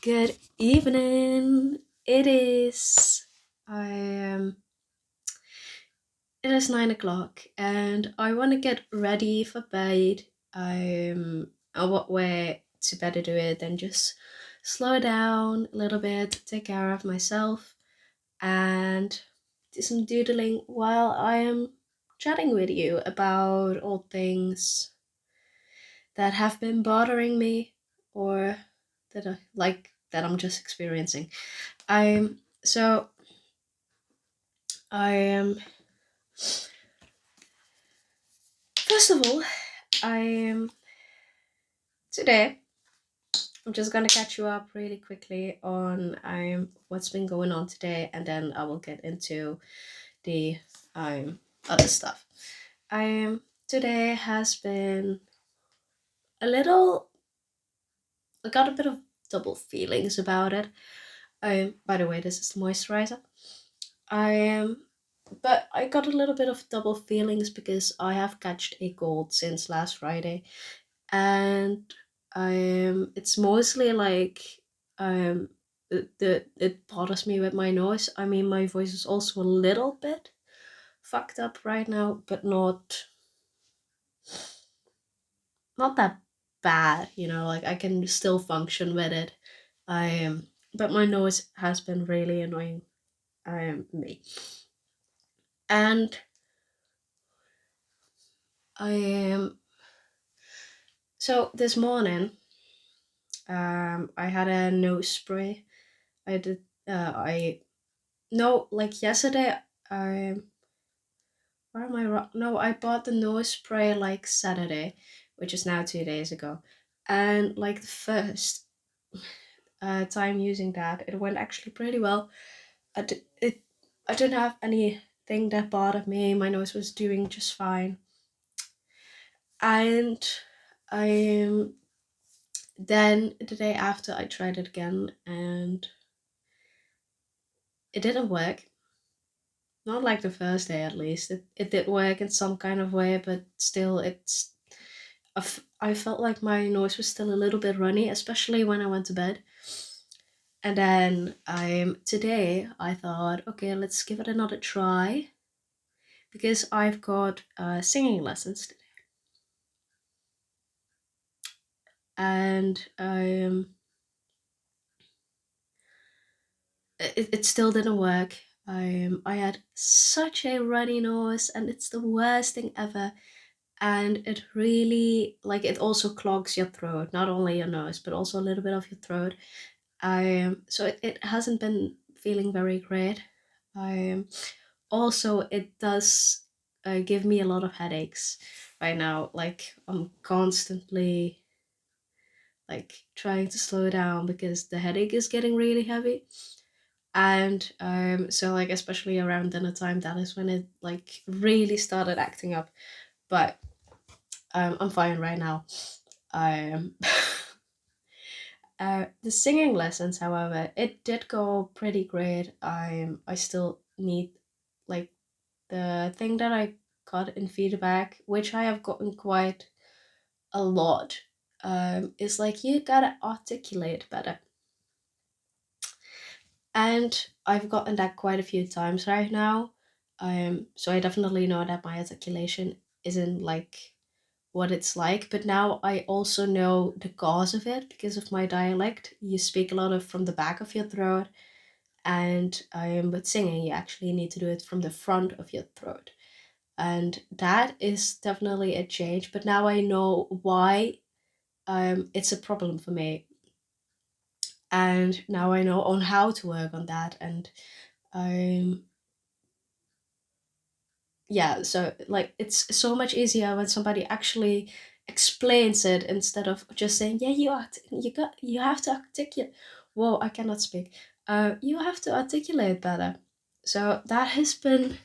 Good evening. I it is 9 o'clock and I want to get ready for bed. What way to better do it than just slow down a little bit, take care of myself, and do some doodling while I am chatting with you about all things that have been bothering me or that I'm just experiencing. I'm so I am First of all, I am today. I'm just gonna catch you up really quickly on what's been going on today, and then I will get into the other stuff. Today has been a little. I got a bit of double feelings about it. By the way, this is moisturizer. I am, but I got a little bit of double feelings because I have catched a cold since last Friday, and it's mostly like it bothers me with my nose. I mean, my voice is also a little bit fucked up right now, but not that bad. Like I can still function with it. But my nose has been really annoying. Me, and I am. So this morning, I had a nose spray. I did. I No, like yesterday. I Where am I wrong? No, I bought the nose spray like Saturday, which is now 2 days ago, and like the first time using that, it went actually pretty well. I didn't have anything that bothered me. My nose was doing just fine, and I then the day after I tried it again, and it didn't work. Not like the first day, at least. It did work in some kind of way, but still, I felt like my nose was still a little bit runny, especially when I went to bed. And then today I thought, okay, let's give it another try because I've got singing lessons today, and it still didn't work. I had such a runny nose, and it's the worst thing ever. And it really, like, it also clogs your throat, not only your nose but also a little bit of your throat. It hasn't been feeling very great. Also, it does give me a lot of headaches right now. Like, I'm constantly like trying to slow down because the headache is getting really heavy. And so like especially around dinner time, that is when it like really started acting up. But I'm fine right now. Um, the singing lessons, however, it did go pretty great. I still need like the thing that I got in feedback, which I have gotten quite a lot. Is like you gotta articulate better, and I've gotten that quite a few times right now. So I definitely know that my articulation isn't like what it's like. But now I also know the cause of it because of my dialect. You speak a lot of from the back of your throat, and with singing, you actually need to do it from the front of your throat, and that is definitely a change. But now I know why it's a problem for me, and now I know on how to work on that, and um yeah, so like it's so much easier when somebody actually explains it instead of just saying, yeah, you have to articulate. Whoa, I cannot speak. You have to articulate better. So that has been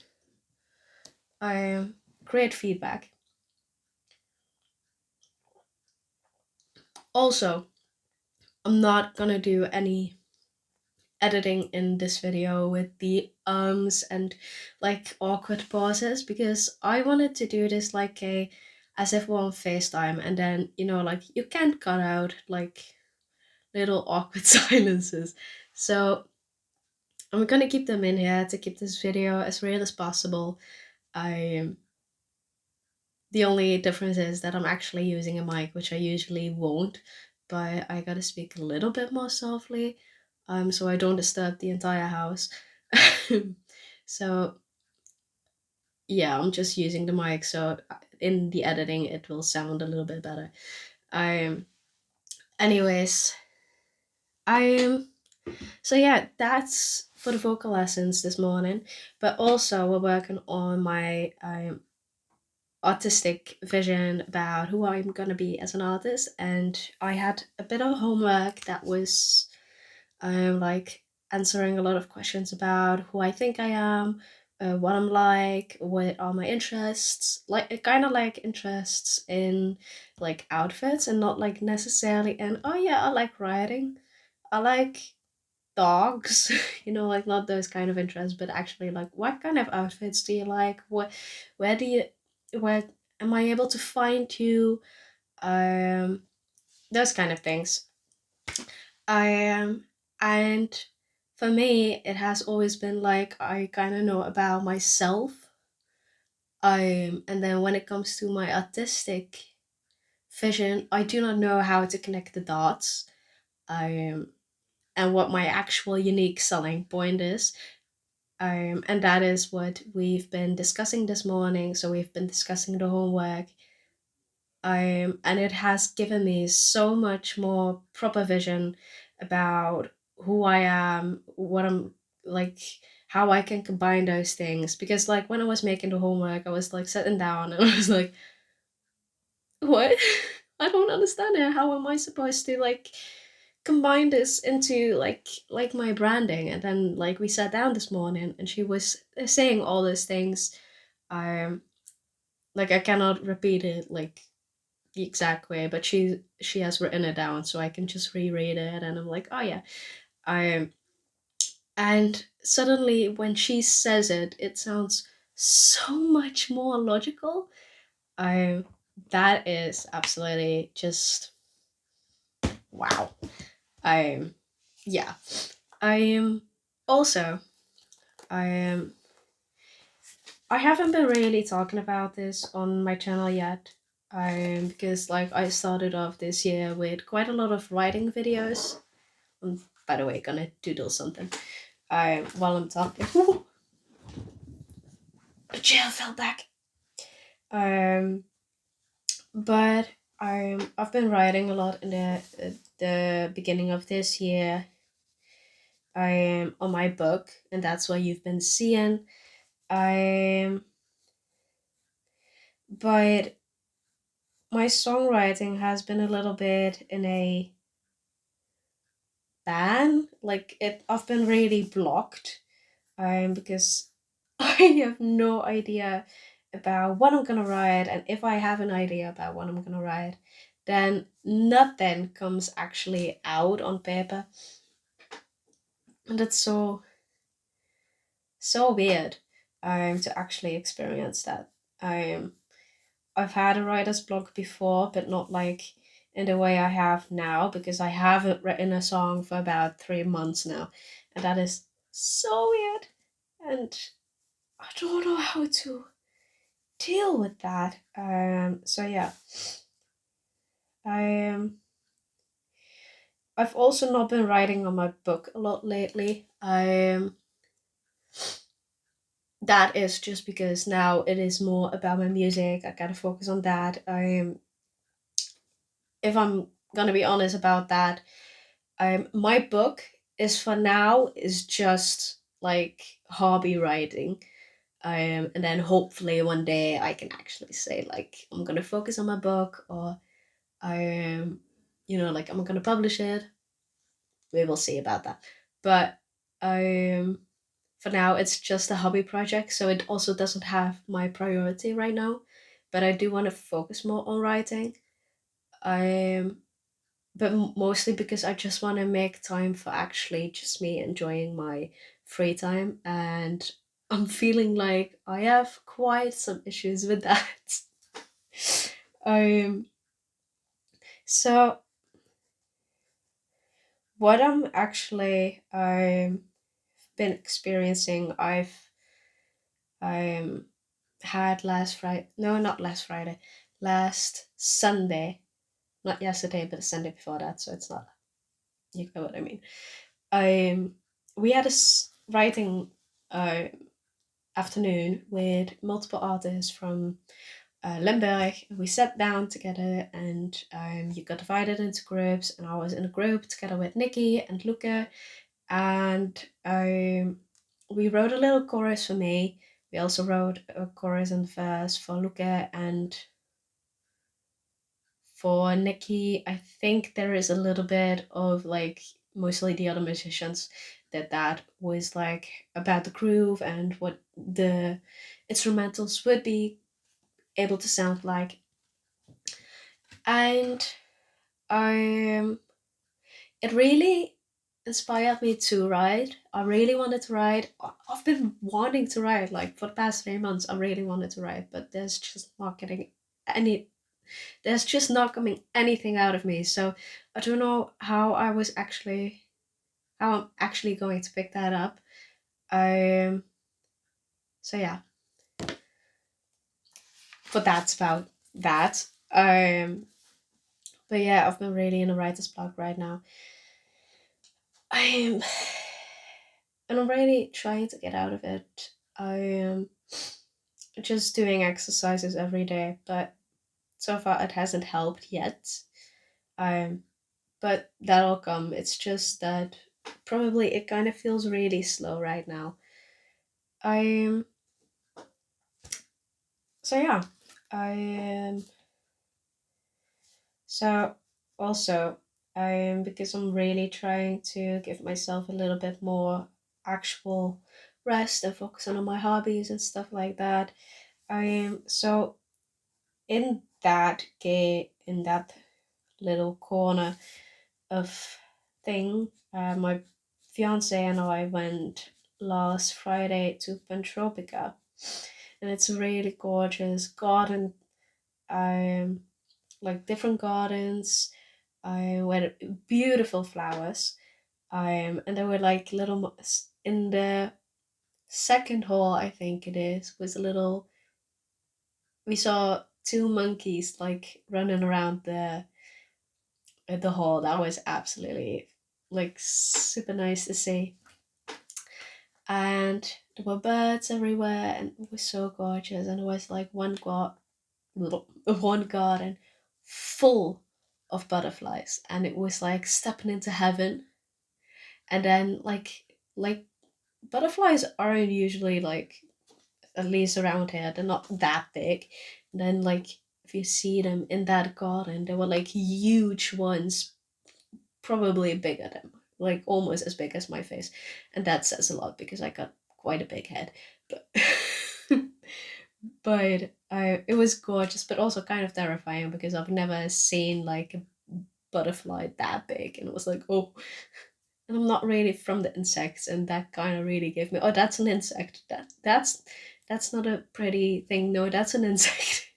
great feedback. Also, I'm not gonna do any editing in this video with the and like awkward pauses because I wanted to do this like a as if we're on FaceTime, and then like you can't cut out little awkward silences. So I'm gonna keep them in here to keep this video as real as possible. I The only difference is that I'm actually using a mic, which I usually won't, but I gotta speak a little bit more softly, so I don't disturb the entire house. So yeah, I'm just using the mic, so in the editing it will sound a little bit better. Um, anyways, I so yeah, that's for the vocal lessons this morning. But also we're working on my artistic vision about who I'm gonna be as an artist, and I had a bit of homework that was like answering a lot of questions about who I think I am, what I'm like, what are my interests, like kind of like interests in like outfits, and not like necessarily in, oh yeah, I like writing, I like dogs, like not those kind of interests, but actually like what kind of outfits do you like? Where do you, where am I able to find you? Um, those kind of things. And for me, it has always been like I kind of know about myself. And then when it comes to my artistic vision, I do not know how to connect the dots. And what my actual unique selling point is. And that is what we've been discussing this morning. So we've been discussing the homework. And it has given me so much more proper vision about who I am, what I'm like, how I can combine those things. Because like when I was making the homework, I was like sitting down and I was like, what? I don't understand it. How am I supposed to like combine this into like my branding? And then like we sat down this morning and she was saying all those things. Um like I cannot repeat it like the exact way, but she has written it down so I can just reread it and I'm like, oh yeah. I And suddenly when she says it, it sounds so much more logical. I That is absolutely just wow. I Yeah. I am also I am I haven't been really talking about this on my channel yet. Because like I started off this year with quite a lot of writing videos. I'm, by the way, gonna doodle something. While I'm talking. Ooh, the chair fell back. Um but I've been writing a lot in the beginning of this year. I am on my book, and that's what you've been seeing. I But my songwriting has been a little bit in a ban. Like I've been really blocked. Because I have no idea about what I'm gonna write, and if I have an idea about what I'm gonna write, then nothing comes actually out on paper, and that's so weird. To actually experience that. Um, I've had a writer's block before, but not like in the way I have now, because I haven't written a song for about 3 months now, and that is so weird, and I don't know how to deal with that. So yeah, I I've also not been writing on my book a lot lately. That is just because now it is more about my music. I gotta focus on that. If I'm gonna be honest about that, my book is for now is just like hobby writing. And then hopefully one day I can actually say like I'm gonna focus on my book, or like I'm gonna publish it. We will see about that. But for now it's just a hobby project, so it also doesn't have my priority right now. But I do want to focus more on writing. Um, but mostly because I just want to make time for actually just me enjoying my free time, and I'm feeling like I have quite some issues with that. um, so what I'm been experiencing, I'm had last Friday, no, not last Friday, last Sunday, not yesterday, but the Sunday before that. So it's not, you know what I mean. Um, we had a writing uh, afternoon with multiple artists from Limburg. We sat down together and you got divided into groups, and I was in a group together with Nikki and Luca, and we wrote a little chorus for me. We also wrote a chorus and verse for Luca, and for Nikki, I think there is a little bit of like mostly the other musicians that was like about the groove and what the instrumentals would be able to sound like. And I it really inspired me to write. I really wanted to write. I've been wanting to write like for the past 3 months. I really wanted to write, but any there's just not coming anything out of me. So I don't know how I'm actually going to pick that up. Um so yeah, but that's about that. But yeah, I've been really in a writer's block right now. I am and I'm really trying to get out of it. I am just doing exercises every day, but so far it hasn't helped yet. Um, but that'll come. It's just that probably it kind of feels really slow right now. I'm so yeah. I am so also because I'm really trying to give myself a little bit more actual rest and focusing on my hobbies and stuff like that. I am so in that little corner of thing. My fiance and I went last Friday to Pentropica, and it's a really gorgeous garden. Um, like different gardens. With beautiful flowers. And there were like little in the second hall, I think it is, was a little. We saw two monkeys like running around the hall. That was absolutely like super nice to see. And there were birds everywhere, and it was so gorgeous. And it was like one garden full of butterflies, and it was like stepping into heaven. And then like butterflies aren't usually like, at least around here, they're not that big. And then like if you see them in that garden, they were like huge ones, probably bigger than, like almost as big as my face, and that says a lot because I got quite a big head. But it was gorgeous, but also kind of terrifying because I've never seen like a butterfly that big, and it was like, oh. And I'm not really from the insects, and that kind of really gave me, oh, that's an insect. That's not a pretty thing. No, that's an insect.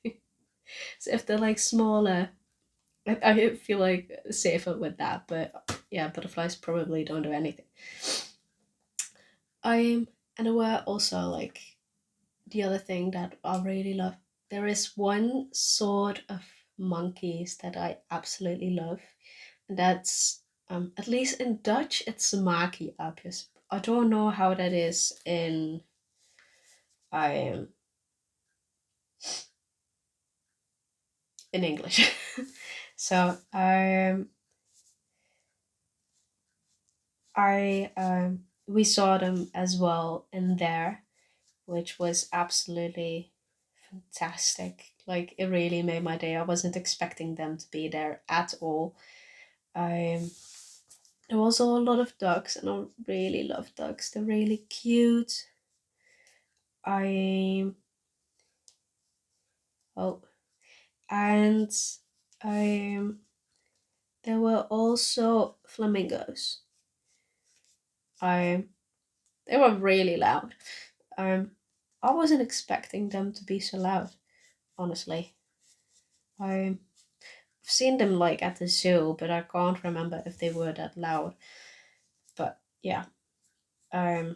So if they're like smaller, I feel like safer with that. But yeah, butterflies probably don't do anything. I'm and there were also like the other thing that I really love. There is one sort of monkeys that I absolutely love, and that's at least in Dutch it's maki apjes. I don't know how that is um in English. So I we saw them as well in there, which was absolutely fantastic. Like it really made my day. I wasn't expecting them to be there at all. Um, there was also a lot of ducks, and I really love ducks. They're really cute. I oh, and I there were also flamingos. I They were really loud. Um, I wasn't expecting them to be so loud, honestly. I I've seen them like at the zoo, but I can't remember if they were that loud. But yeah, um,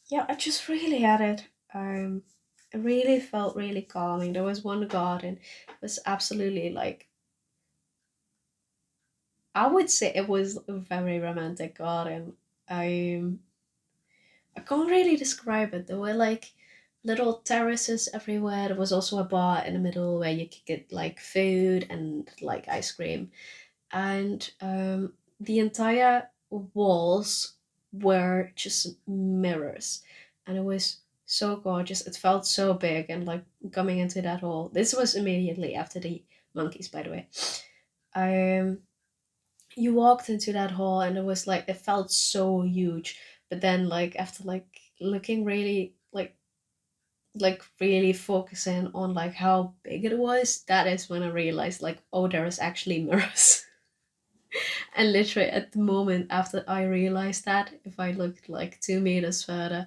yeah, I just really had it. It really felt really calming. There was one garden, it was absolutely like, I would say it was a very romantic garden. Um, I can't really describe it. There were like little terraces everywhere. There was also a bar in the middle where you could get like food and like ice cream. And the entire walls were just mirrors. And it was so gorgeous. It felt so big. And like coming into that hall, this was immediately after the monkeys, by the way. Um, you walked into that hall and it was like, it felt so huge, but then like after like looking really like really focusing on like how big it was, that is when I realized like, oh, there is actually mirrors. And literally at the moment after I realized that, if I looked like 2 meters further,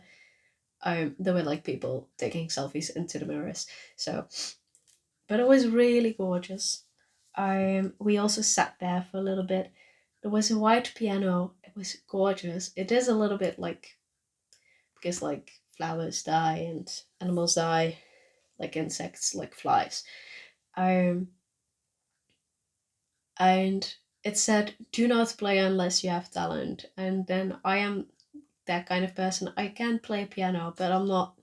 there were like people taking selfies into the mirrors. So, but it was really gorgeous. We also sat there for a little bit. There was a white piano. It was gorgeous. It is a little bit like, because like flowers die and animals die, like insects, like flies. Um, and it said, "Do not play unless you have talent." And then I am that kind of person. I can play piano, but I'm not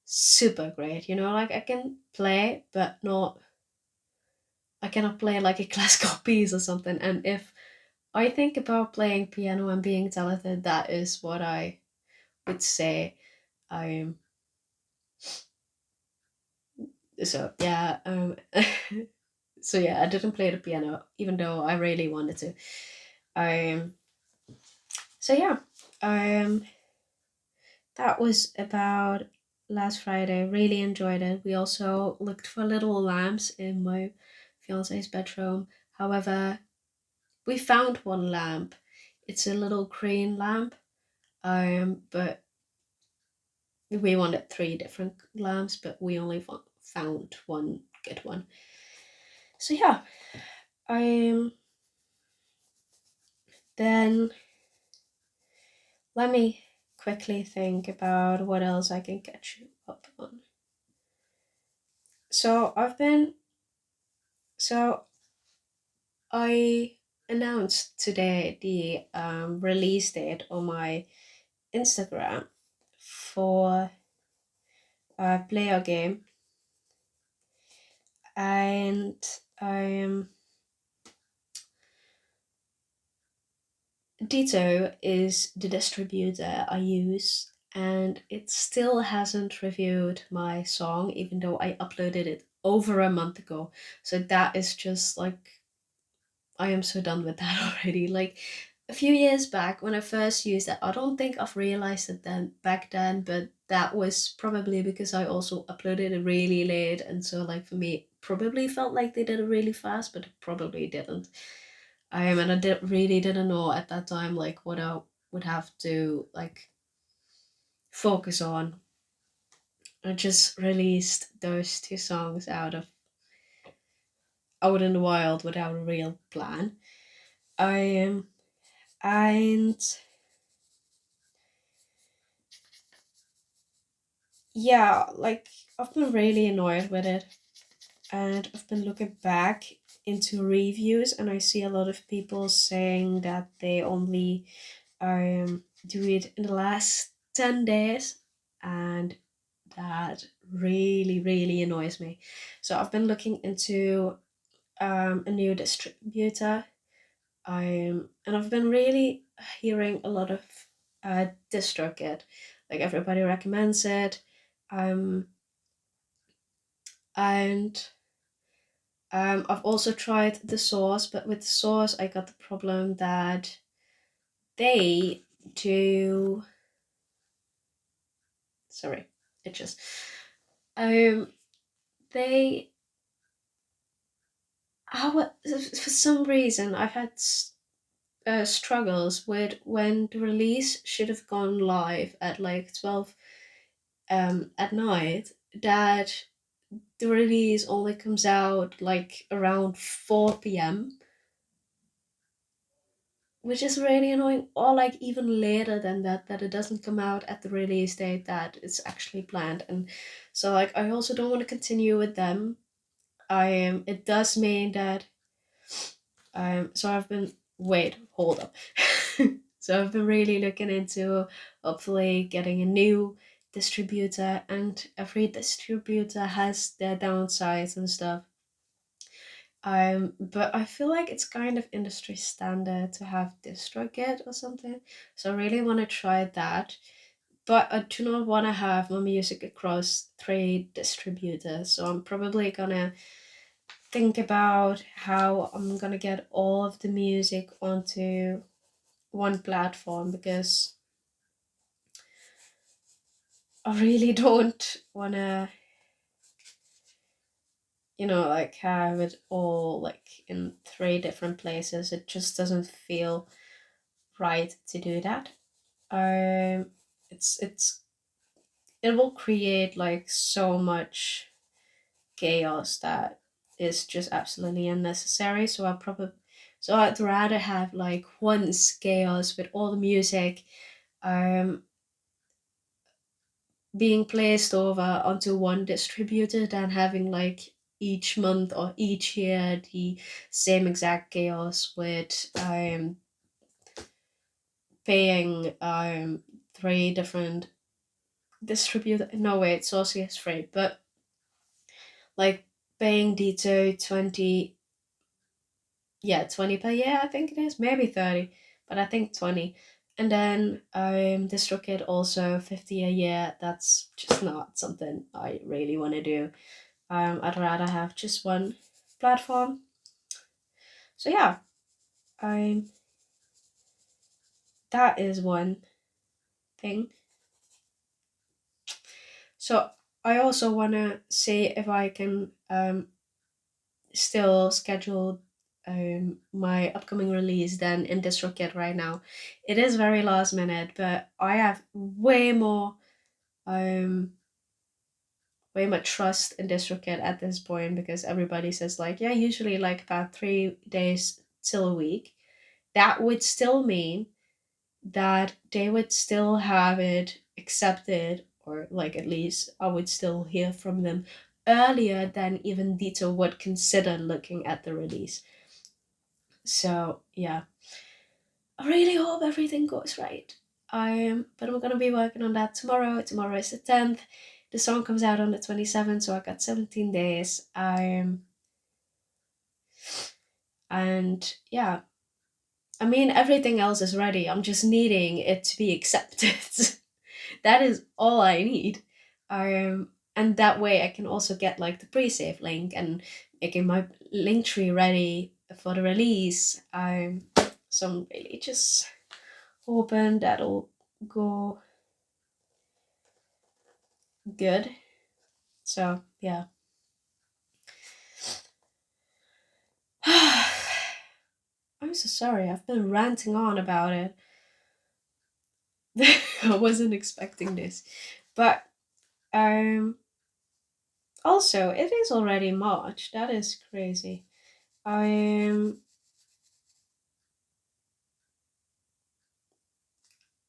super great. You know, like I can play, but not. I cannot play like a classical piece or something. And if I think about playing piano and being talented, that is what I would say. I'm so yeah. So yeah, I didn't play the piano, even though I really wanted to. Um. So yeah. Um. That was about last Friday. Really enjoyed it. We also looked for little lamps in my fiance's bedroom. However, we found one lamp. It's a little green lamp. But we wanted three different lamps, but we only found one good one. So yeah, um, then let me quickly think about what else I can catch you up on. So so I announced today the release date on my Instagram for a player game, and Ditto is the distributor I use, and it still hasn't reviewed my song, even though I uploaded it over a month ago. So that is just like, I am so done with that already. Like a few years back when I first used it, I don't think I've realized it then back then, but that was probably because I also uploaded it really late, and so like for me, it probably felt like they did it really fast, but it probably didn't. And I really didn't know at that time like what I would have to like focus on. I just released those two songs out in the wild without a real plan. I and yeah, like I've been really annoyed with it, and I've been looking back into reviews, and I see a lot of people saying that they only do it in the last 10 days, and that really annoys me. So I've been looking into a new distributor, and I've been really hearing a lot of DistroKid, like everybody recommends it, um, and I've also tried the Source, but with the Source I got the problem that they do. Sorry, it just um they how for some reason I've had struggles with when the release should have gone live at like 12 at night, that the release only comes out like around 4 p.m., which is really annoying, or like even later than that, that it doesn't come out at the release date that it's actually planned. And so like I also don't want to continue with them. It does mean that so I've been wait, hold up. So I've been really looking into hopefully getting a new distributor, and every distributor has their downsides and stuff. But I feel like it's kind of industry standard to have DistroKid or something. So I really want to try that. But I do not want to have my music across three distributors. So I'm probably gonna think about how I'm gonna get all of the music onto one platform, because I really don't wanna, like have it all like in three different places. It just doesn't feel right to do that. Um, it's it will create like so much chaos that is just absolutely unnecessary. So I'd rather have like once chaos with all the music um being placed over onto one distributor than having like each month or each year the same exact chaos with paying three different distributor. No wait, Saucy is free, but like paying Dito 20, yeah, 20 per year, I think it is, maybe 30, but I think 20. And then DistroKid also 50 a year. That's just not something I really want to do. I'd rather have just one platform. So yeah, um, that is one thing. So I also want to see if I can still schedule my upcoming release than in DistroKid right now. It is very last minute, but I have um way more trust in DistroKid at this point, because everybody says like, yeah, usually like about 3 days till a week. That would still mean that they would still have it accepted, or like at least I would still hear from them earlier than even Dito would consider looking at the release. So yeah, I really hope everything goes right. But I'm gonna be working on that tomorrow. Tomorrow is the 10th. The song comes out on the 27th, so I got 17 days. And yeah, I mean everything else is ready. I'm just needing it to be accepted. That is all I need. And that way I can also get like the pre-save link and making my link tree ready for the release. So I'm really just hoping that'll go good. So yeah. I'm so sorry. I've been ranting on about it. I wasn't expecting this, but um. Also, it is already March. That is crazy. Um.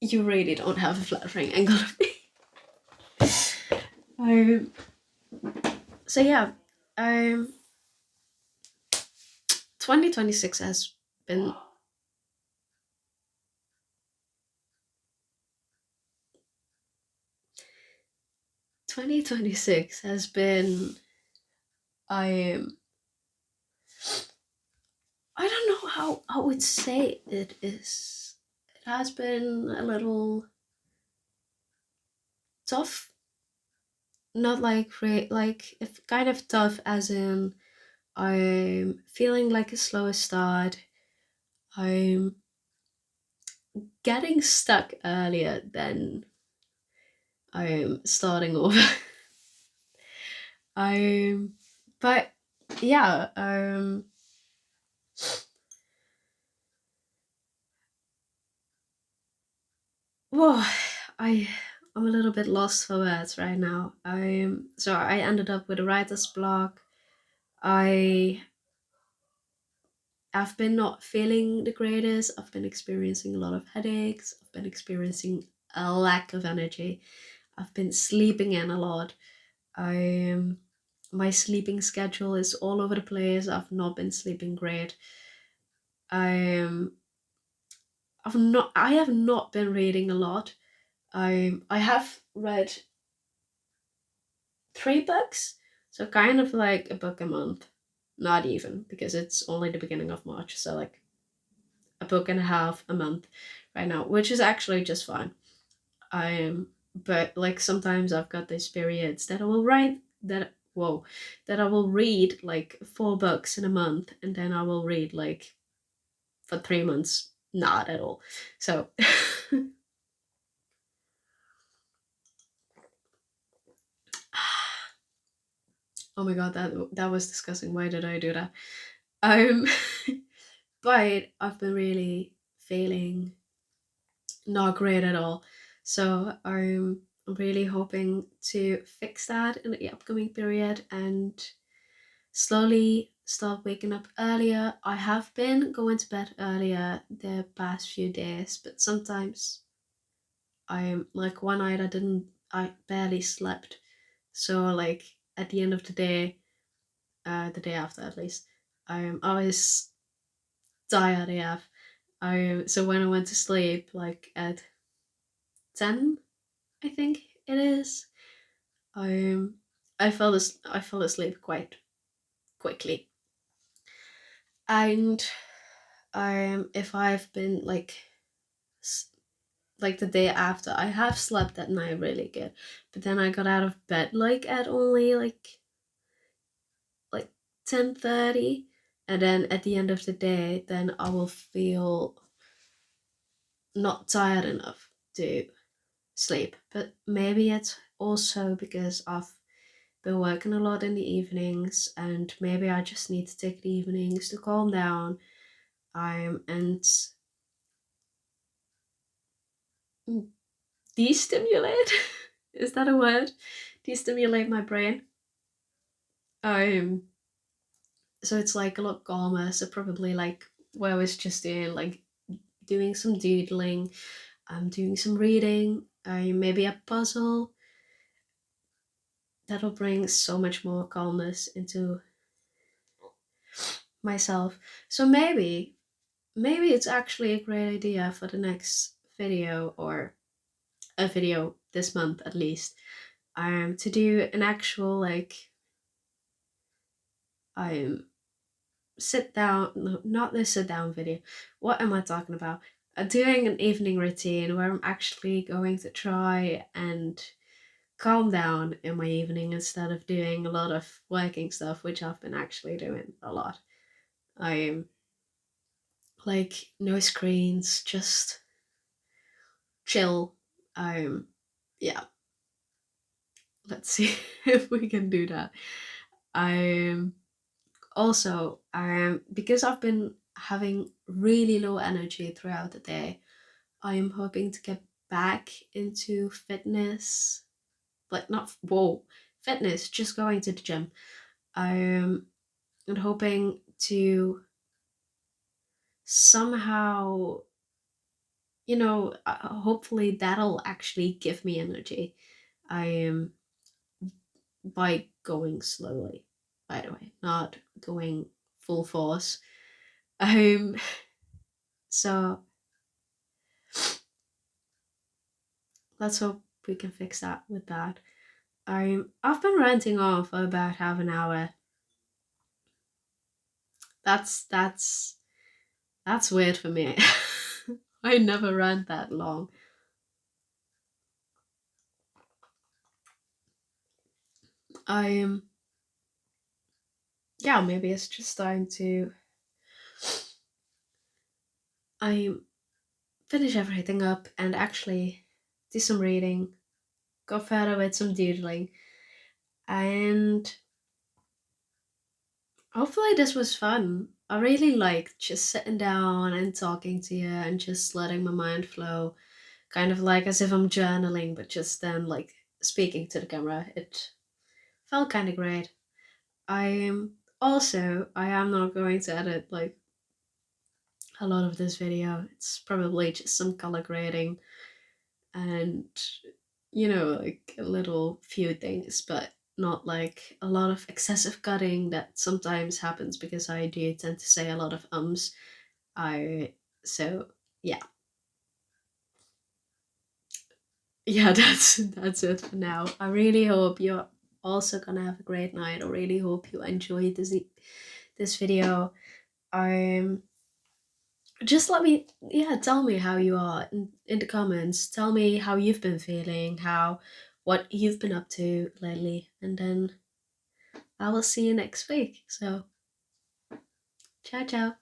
You really don't have a flattering angle of me. Um. So yeah. Um. 2026 has been 2026 has been I I don't know how I would say it is. It has been a little tough. Not like like if kind of tough as in I'm feeling like a slow start. I'm getting stuck earlier than I'm starting over. I'm but yeah, well, I I'm a little bit lost for words right now. I ended up with a writer's block. I have been not feeling the greatest. I've been experiencing a lot of headaches. I've been experiencing a lack of energy. I've been sleeping in a lot. I My sleeping schedule is all over the place. I've not been sleeping great. I'm I have not been reading a lot. I have read 3 books, so kind of like a book a month. Not even, because it's only the beginning of March, so like a book and a half a month right now, which is actually just fine. But like sometimes I've got these periods that I will write that whoa that I will read like 4 books in a month, and then I will read like for 3 months not at all. So oh my god, that was disgusting. Why did I do that? Um, but I've been really feeling not great at all. So I'm really hoping to fix that in the upcoming period and slowly start waking up earlier. I have been going to bed earlier the past few days, but sometimes I'm like one night I barely slept. So like at the end of the day, the day after at least, I was tired AF. So when I went to sleep like at 10, I think it is, um I fell asleep quite quickly. And if I've been like the day after, I have slept that night really good, but then I got out of bed like at only like 10:30, and then at the end of the day, then I will feel not tired enough to sleep. But maybe it's also because I've been working a lot in the evenings, and maybe I just need to take the evenings to calm down. And destimulate. Is that a word? Destimulate my brain. Um, so it's like a lot calmer. So probably like what I was just doing some doodling. I'm doing some reading. Maybe a puzzle. That'll bring so much more calmness into myself. So maybe it's actually a great idea for the next video, or a video this month at least, to do an actual um sit down, no, not the sit down video. What am I talking about? Doing an evening routine where I'm actually going to try and calm down in my evening instead of doing a lot of working stuff, which I've been actually doing a lot. I'm like no screens, just chill. Yeah, let's see if we can do that. I'm also because I've been having really low energy throughout the day. I am hoping to get back into fitness, like not whoa, fitness, just going to the gym. I'm and hoping to somehow, hopefully that'll actually give me energy. I am by going slowly, by the way, not going full force. Um, so let's hope we can fix that with that. I've been ranting on for about half an hour. That's weird for me. I never rant that long. I'm Yeah, maybe it's just time to I finish everything up and actually do some reading, go further with some doodling, and hopefully this was fun. I really liked just sitting down and talking to you and just letting my mind flow. kind of like as if I'm journaling, but just then like speaking to the camera. It felt kind of great. I am not going to edit like a lot of this video. It's probably just some color grading and like a little few things, but not like a lot of excessive cutting that sometimes happens because I do tend to say a lot of ums. I so yeah. Yeah, that's it for now. I really hope you're also gonna have a great night. I really hope you enjoyed this video. I'm just let me, yeah, tell me how you are in the comments. Tell me how you've been feeling, what you've been up to lately, and then I will see you next week. So ciao ciao.